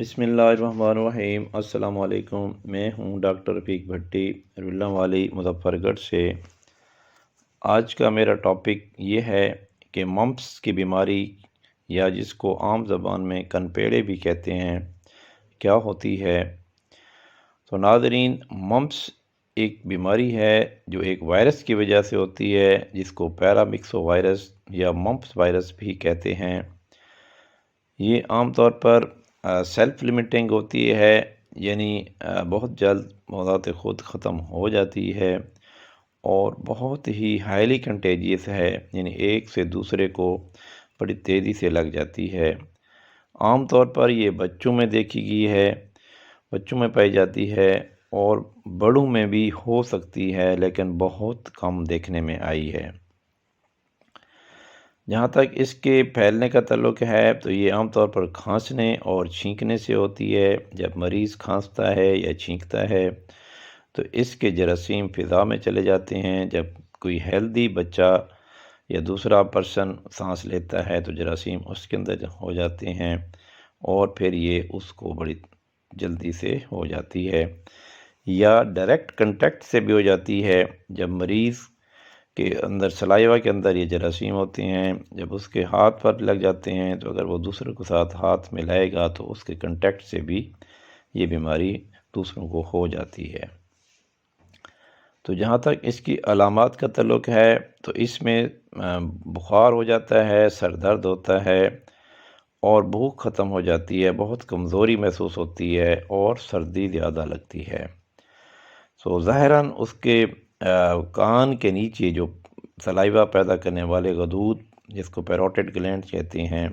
بسم اللہ الرحمن الرحیم۔ السلام علیکم۔ میں ہوں ڈاکٹر رفیق بھٹی رولہ والی مظفر گڑھ سے۔ آج کا میرا ٹاپک یہ ہے کہ ممپس کی بیماری یا جس کو عام زبان میں کنپیڑے بھی کہتے ہیں کیا ہوتی ہے۔ تو ناظرین، ممپس ایک بیماری ہے جو ایک وائرس کی وجہ سے ہوتی ہے جس کو پیرامکسو وائرس یا ممپس وائرس بھی کہتے ہیں۔ یہ عام طور پر سیلف لمیٹنگ ہوتی ہے، یعنی بہت جلد موضوعات خود ختم ہو جاتی ہے اور بہت ہی ہائیلی کنٹیجیس ہے، یعنی ایک سے دوسرے کو بڑی تیزی سے لگ جاتی ہے۔ عام طور پر یہ بچوں میں دیکھی گئی ہے، بچوں میں پائی جاتی ہے اور بڑوں میں بھی ہو سکتی ہے، لیکن بہت کم دیکھنے میں آئی ہے۔ جہاں تک اس کے پھیلنے کا تعلق ہے تو یہ عام طور پر کھانسنے اور چھینکنے سے ہوتی ہے۔ جب مریض کھانستا ہے یا چھینکتا ہے تو اس کے جراثیم فضا میں چلے جاتے ہیں۔ جب کوئی ہیلدی بچہ یا دوسرا پرسن سانس لیتا ہے تو جراثیم اس کے اندر ہو جاتے ہیں اور پھر یہ اس کو بڑی جلدی سے ہو جاتی ہے، یا ڈائریکٹ کنٹیکٹ سے بھی ہو جاتی ہے۔ جب مریض کے اندر سلائیوا کے اندر یہ جراثیم ہوتے ہیں، جب اس کے ہاتھ پر لگ جاتے ہیں تو اگر وہ دوسرے کے ساتھ ہاتھ ملائے گا تو اس کے کنٹیکٹ سے بھی یہ بیماری دوسروں کو ہو جاتی ہے۔ تو جہاں تک اس کی علامات کا تعلق ہے تو اس میں بخار ہو جاتا ہے، سر درد ہوتا ہے اور بھوک ختم ہو جاتی ہے، بہت کمزوری محسوس ہوتی ہے اور سردی زیادہ لگتی ہے۔ ظاہراً اس کے کان کے نیچے جو سلائیوا پیدا کرنے والے غدود جس کو پیروٹڈ گلینڈ کہتے ہیں،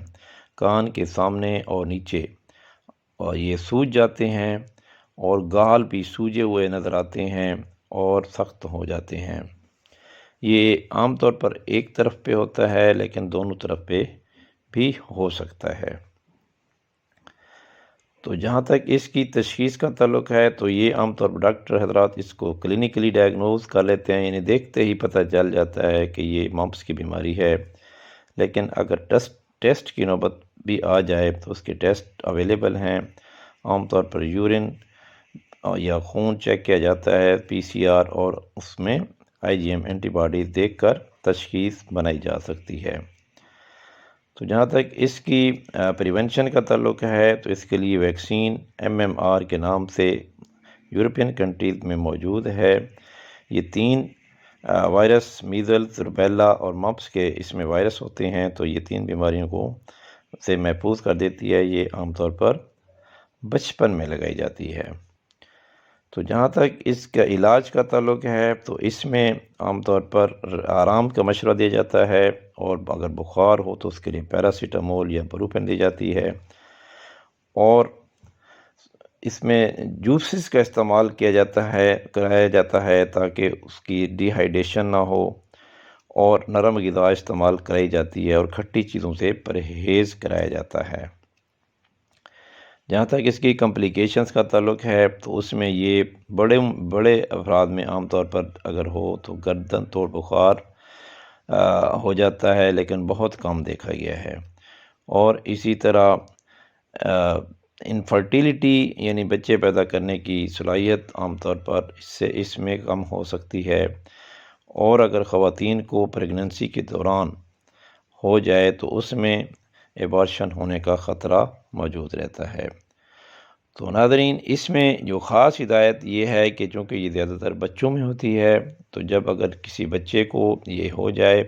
کان کے سامنے اور نیچے، اور یہ سوج جاتے ہیں اور گال بھی سوجے ہوئے نظر آتے ہیں اور سخت ہو جاتے ہیں۔ یہ عام طور پر ایک طرف پہ ہوتا ہے لیکن دونوں طرف پہ بھی ہو سکتا ہے۔ تو جہاں تک اس کی تشخیص کا تعلق ہے تو یہ عام طور پر ڈاکٹر حضرات اس کو کلینکلی ڈائگنوز کر لیتے ہیں، یعنی دیکھتے ہی پتہ چل جاتا ہے کہ یہ ممپس کی بیماری ہے۔ لیکن اگر ٹیسٹ کی نوبت بھی آ جائے تو اس کے ٹیسٹ اویلیبل ہیں۔ عام طور پر یورین یا خون چیک کیا جاتا ہے، PCR، اور اس میں IgM اینٹی باڈیز دیکھ کر تشخیص بنائی جا سکتی ہے۔ تو جہاں تک اس کی پریونشن کا تعلق ہے تو اس کے لیے ویکسین MMR کے نام سے یورپین کنٹریز میں موجود ہے۔ یہ 3 وائرس، میزلز، روبیلا اور ممپس کے اس میں وائرس ہوتے ہیں، تو یہ 3 بیماریوں کو سے محفوظ کر دیتی ہے۔ یہ عام طور پر بچپن میں لگائی جاتی ہے۔ تو جہاں تک اس کا علاج کا تعلق ہے تو اس میں عام طور پر آرام کا مشورہ دیا جاتا ہے، اور اگر بخار ہو تو اس کے لیے پیراسیٹامول یا بروفین دی جاتی ہے، اور اس میں جوسز کا استعمال کرایا جاتا ہے تاکہ اس کی ڈی ہائیڈریشن نہ ہو، اور نرم غذا استعمال کرائی جاتی ہے اور کھٹی چیزوں سے پرہیز کرایا جاتا ہے۔ جہاں تک اس کی کمپلیکیشنز کا تعلق ہے تو اس میں یہ بڑے افراد میں عام طور پر اگر ہو تو گردن توڑ بخار ہو جاتا ہے، لیکن بہت کم دیکھا گیا ہے۔ اور اسی طرح انفرٹیلیٹی یعنی بچے پیدا کرنے کی صلاحیت عام طور پر اس میں کم ہو سکتی ہے، اور اگر خواتین کو پریگننسی کے دوران ہو جائے تو اس میں ایبارشن ہونے کا خطرہ موجود رہتا ہے۔ تو ناظرین، اس میں جو خاص ہدایت یہ ہے کہ چونکہ یہ زیادہ تر بچوں میں ہوتی ہے، تو جب اگر کسی بچے کو یہ ہو جائے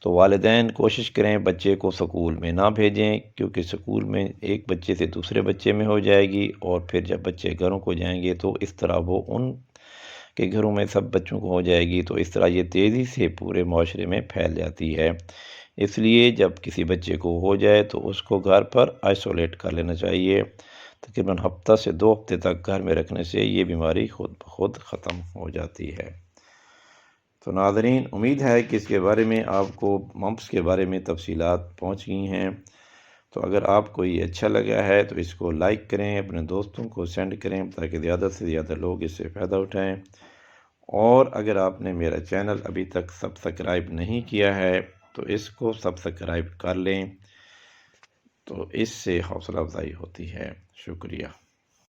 تو والدین کوشش کریں بچے کو سکول میں نہ بھیجیں، کیونکہ سکول میں ایک بچے سے دوسرے بچے میں ہو جائے گی، اور پھر جب بچے گھروں کو جائیں گے تو اس طرح وہ ان کے گھروں میں سب بچوں کو ہو جائے گی، تو اس طرح یہ تیزی سے پورے معاشرے میں پھیل جاتی ہے۔ اس لیے جب کسی بچے کو ہو جائے تو اس کو گھر پر آئسولیٹ کر لینا چاہیے۔ تقریباً ہفتہ سے 2 ہفتے تک گھر میں رکھنے سے یہ بیماری خود بخود ختم ہو جاتی ہے۔ تو ناظرین، امید ہے کہ اس کے بارے میں آپ کو ممپس کے بارے میں تفصیلات پہنچ گئی ہیں۔ تو اگر آپ کو یہ اچھا لگا ہے تو اس کو لائک کریں، اپنے دوستوں کو سینڈ کریں تاکہ زیادہ سے زیادہ لوگ اس سے فائدہ اٹھائیں، اور اگر آپ نے میرا چینل ابھی تک سبسکرائب نہیں کیا ہے تو اس کو سبسکرائب کر لیں، تو اس سے حوصلہ افزائی ہوتی ہے۔ شکریہ۔